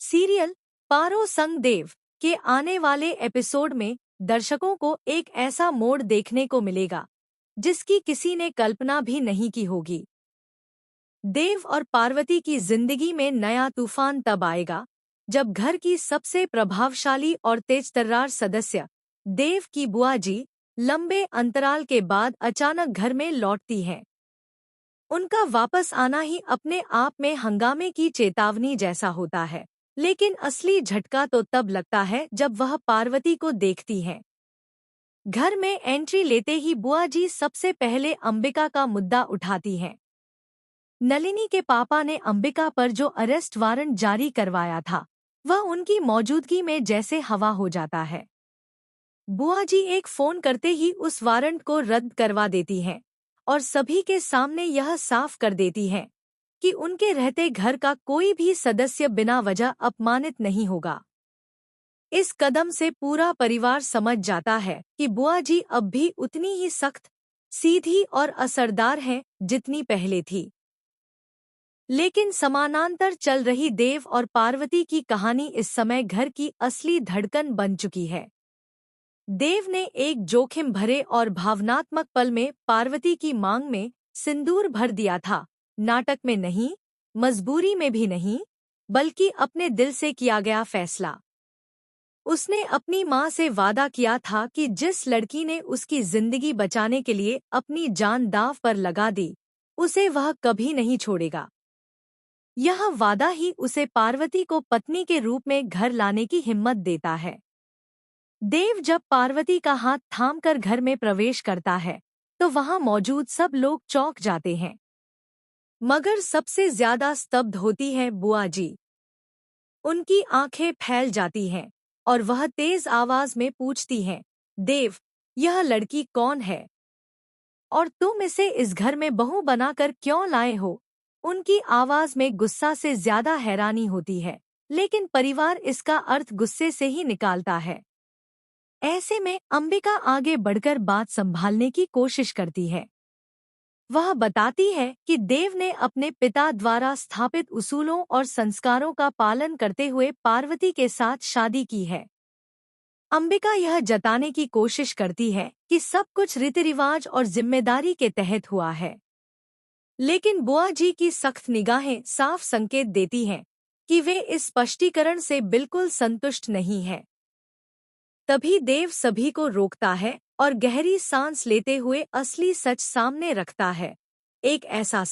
Serial पारो संग देव के आने वाले एपिसोड में दर्शकों को एक ऐसा मोड़ देखने को मिलेगा जिसकी किसी ने कल्पना भी नहीं की होगी। देव और पार्वती की जिंदगी में नया तूफान तब आएगा जब घर की सबसे प्रभावशाली और तेजतर्रार सदस्य देव की बुआ जी लंबे अंतराल के बाद अचानक घर में लौटती हैं। उनका वापस आना ही अपने आप में हंगामे की चेतावनी जैसा होता है, लेकिन असली झटका तो तब लगता है जब वह पार्वती को देखती हैं। घर में एंट्री लेते ही बुआ जी सबसे पहले अंबिका का मुद्दा उठाती हैं। नलिनी के पापा ने अंबिका पर जो अरेस्ट वारंट जारी करवाया था वह उनकी मौजूदगी में जैसे हवा हो जाता है। बुआ जी एक फोन करते ही उस वारंट को रद्द करवा देती हैं और सभी के सामने यह साफ कर देती हैं कि उनके रहते घर का कोई भी सदस्य बिना वजह अपमानित नहीं होगा। इस कदम से पूरा परिवार समझ जाता है कि बुआ जी अब भी उतनी ही सख्त, सीधी और असरदार हैं जितनी पहले थी। लेकिन समानांतर चल रही देव और पार्वती की कहानी इस समय घर की असली धड़कन बन चुकी है। देव ने एक जोखिम भरे और भावनात्मक पल में पार्वती की मांग में सिंदूर भर दिया था, नाटक में नहीं, मजबूरी में भी नहीं, बल्कि अपने दिल से किया गया फैसला। उसने अपनी मां से वादा किया था कि जिस लड़की ने उसकी जिंदगी बचाने के लिए अपनी जान दांव पर लगा दी, उसे वह कभी नहीं छोड़ेगा। यह वादा ही उसे पार्वती को पत्नी के रूप में घर लाने की हिम्मत देता है। देव जब पार्वती का हाथ थामकर घर में प्रवेश करता है तो वहां मौजूद सब लोग चौंक जाते हैं, मगर सबसे ज्यादा स्तब्ध होती है बुआ जी। उनकी आंखें फैल जाती हैं और वह तेज आवाज में पूछती हैं, देव, यह लड़की कौन है और तुम इसे इस घर में बहू बनाकर क्यों लाए हो? उनकी आवाज में गुस्सा से ज्यादा हैरानी होती है, लेकिन परिवार इसका अर्थ गुस्से से ही निकालता है। ऐसे में अंबिका आगे बढ़कर बात संभालने की कोशिश करती है। वह बताती है कि देव ने अपने पिता द्वारा स्थापित उसूलों और संस्कारों का पालन करते हुए पार्वती के साथ शादी की है। अंबिका यह जताने की कोशिश करती है कि सब कुछ रीति रिवाज और जिम्मेदारी के तहत हुआ है, लेकिन बुआ जी की सख्त निगाहें साफ संकेत देती हैं कि वे इस स्पष्टीकरण से बिल्कुल संतुष्ट नहीं हैं। तभी देव सभी को रोकता है और गहरी सांस लेते हुए असली सच सामने रखता है। एक ऐसा